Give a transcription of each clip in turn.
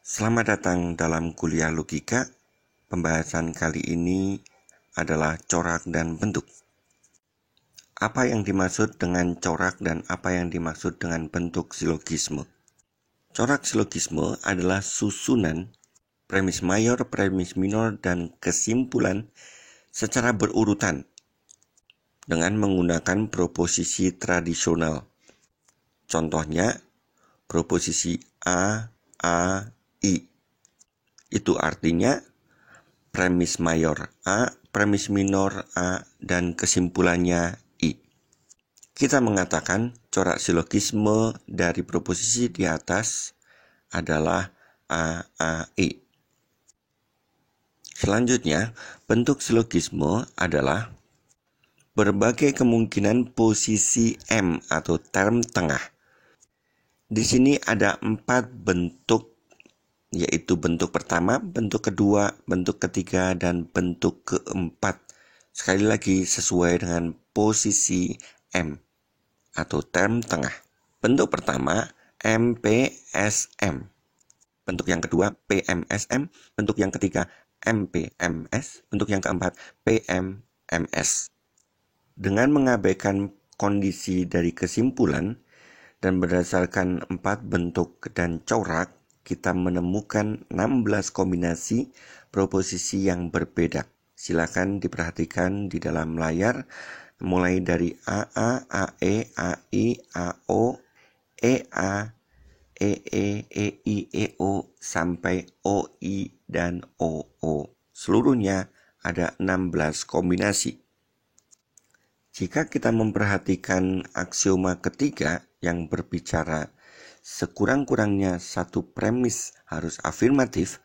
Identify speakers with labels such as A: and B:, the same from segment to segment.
A: Selamat datang dalam kuliah logika. Pembahasan kali ini adalah corak dan bentuk. Apa yang dimaksud dengan corak dan apa yang dimaksud dengan bentuk silogisme? Corak silogisme adalah susunan premis mayor, premis minor, dan kesimpulan secara berurutan dengan menggunakan proposisi tradisional. Contohnya, proposisi A, I. Itu artinya premis mayor A, premis minor A, dan kesimpulannya I. Kita mengatakan corak silogisme dari proposisi di atas adalah I. Selanjutnya, bentuk silogisme adalah berbagai kemungkinan posisi M atau term tengah. Di sini ada 4 bentuk, yaitu bentuk pertama, bentuk kedua, bentuk ketiga, dan bentuk keempat. Sekali lagi sesuai dengan posisi M atau term tengah. Bentuk pertama MPSM, bentuk yang kedua PMSM, bentuk yang ketiga MPMS, bentuk yang keempat PMMS. Dengan mengabaikan kondisi dari kesimpulan dan berdasarkan 4 bentuk dan corak, kita menemukan 16 kombinasi proposisi yang berbeda. Silakan diperhatikan di dalam layar, mulai dari AA, AE, AI, AO, EA, EE, EI, EO, sampai OI dan OO. Seluruhnya ada 16 kombinasi. Jika kita memperhatikan aksioma ketiga yang berbicara sekurang-kurangnya satu premis harus afirmatif,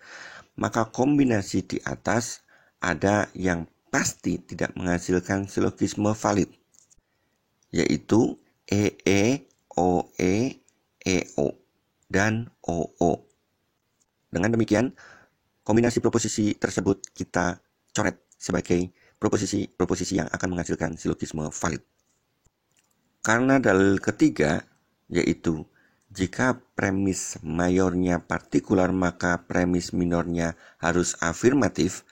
A: maka kombinasi di atas ada yang pasti tidak menghasilkan silogisme valid, yaitu EE, OE, EO, dan OO. Dengan demikian, kombinasi proposisi tersebut kita coret sebagai proposisi yang akan menghasilkan silogisme valid. Karena dalil ketiga, yaitu jika premis mayornya partikular maka premis minornya harus afirmatif,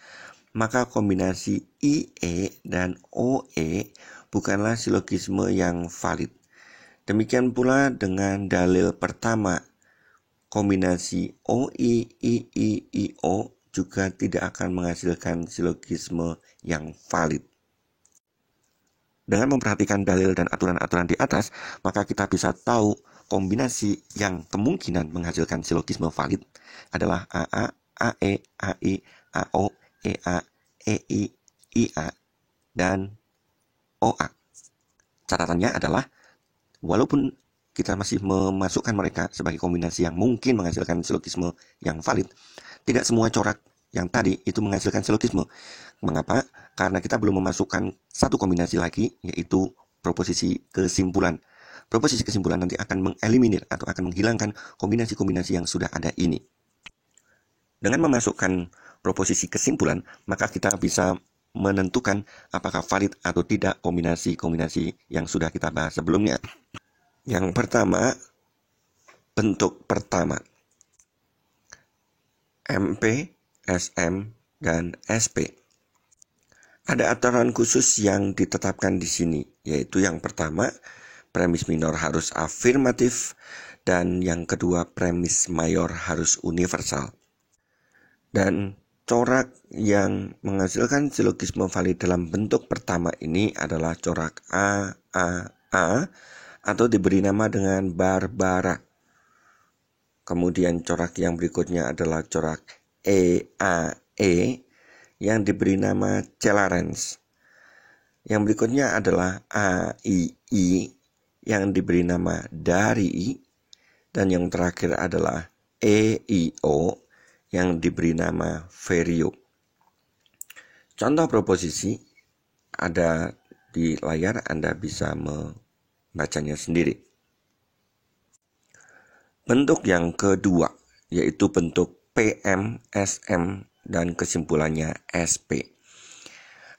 A: maka kombinasi IE dan OE bukanlah silogisme yang valid. Demikian pula dengan dalil pertama, kombinasi OI, II, IO juga tidak akan menghasilkan silogisme yang valid. Dengan memperhatikan dalil dan aturan-aturan di atas, maka kita bisa tahu kombinasi yang kemungkinan menghasilkan silogisme valid adalah AA, AE, AI, AO, EA, EI, IA, dan OA. Catatannya adalah, walaupun kita masih memasukkan mereka sebagai kombinasi yang mungkin menghasilkan silogisme yang valid, tidak semua corak yang tadi itu menghasilkan silogisme. Mengapa? Karena kita belum memasukkan satu kombinasi lagi, yaitu proposisi kesimpulan. Proposisi kesimpulan nanti akan mengeliminir atau akan menghilangkan kombinasi-kombinasi yang sudah ada ini. Dengan memasukkan proposisi kesimpulan, maka kita bisa menentukan apakah valid atau tidak kombinasi-kombinasi yang sudah kita bahas sebelumnya. Yang pertama, bentuk pertama, MP, SM, dan SP. Ada aturan khusus yang ditetapkan di sini, yaitu yang pertama, premis minor harus afirmatif, dan yang kedua, premis mayor harus universal. Dan corak yang menghasilkan silogisme valid dalam bentuk pertama ini adalah corak A, atau diberi nama dengan Barbara. Kemudian corak yang berikutnya adalah corak EAE yang diberi nama Celarens. Yang berikutnya adalah AII yang diberi nama Dari. Dan yang terakhir adalah EIO yang diberi nama Ferio. Contoh proposisi ada di layar, Anda bisa membacanya sendiri. Bentuk yang kedua, yaitu bentuk PMSM dan kesimpulannya SP.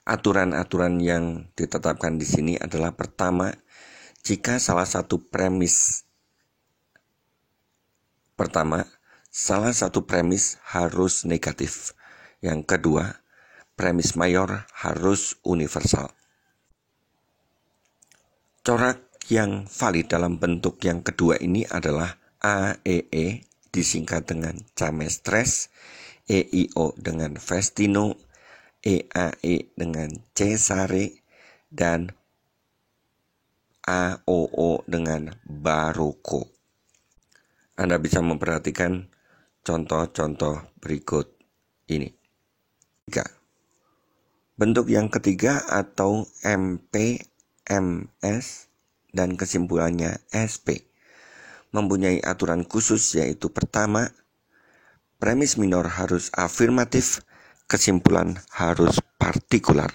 A: Aturan-aturan yang ditetapkan di sini adalah pertama, jika salah satu premis salah satu premis harus negatif. Yang kedua, premis mayor harus universal. Corak yang valid dalam bentuk yang kedua ini adalah AEE disingkat dengan Camestres, EIO dengan Festino, EAE dengan Cesare, dan AOO dengan Barocco. Anda bisa memperhatikan contoh-contoh berikut ini. 3. Bentuk yang ketiga atau MP, MS, dan kesimpulannya SP mempunyai aturan khusus, yaitu pertama, premis minor harus afirmatif, kesimpulan harus partikular.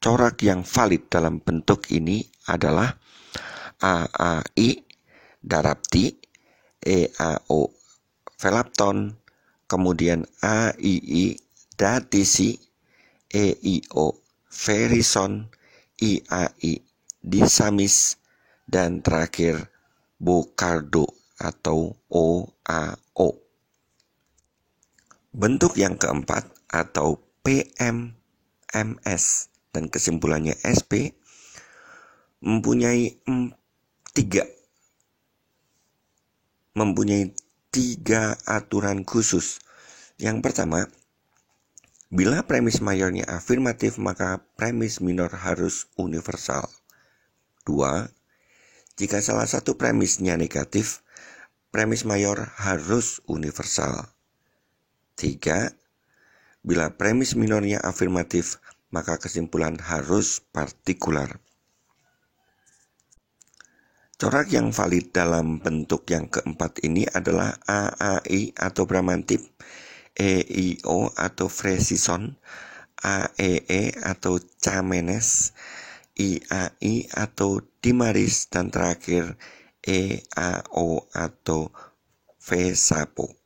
A: Corak yang valid dalam bentuk ini adalah AAI Darapti, EAO Velapton, kemudian AII Datisi, EIO Verison, IAI Disamis, dan terakhir Bocardo atau OAO. Bentuk yang keempat atau PMMS dan kesimpulannya SP mempunyai tiga aturan khusus. Yang pertama, bila premis mayornya afirmatif, maka premis minor harus universal. 2. Jika salah satu premisnya negatif, premis mayor harus universal. 3. Bila premis minornya afirmatif, maka kesimpulan harus partikular. Corak yang valid dalam bentuk yang keempat ini adalah AAI atau Bramantip, EIO atau Fresison, AEE atau Camenes, IAI atau Dimaris, dan terakhir EAO atau Vesapo.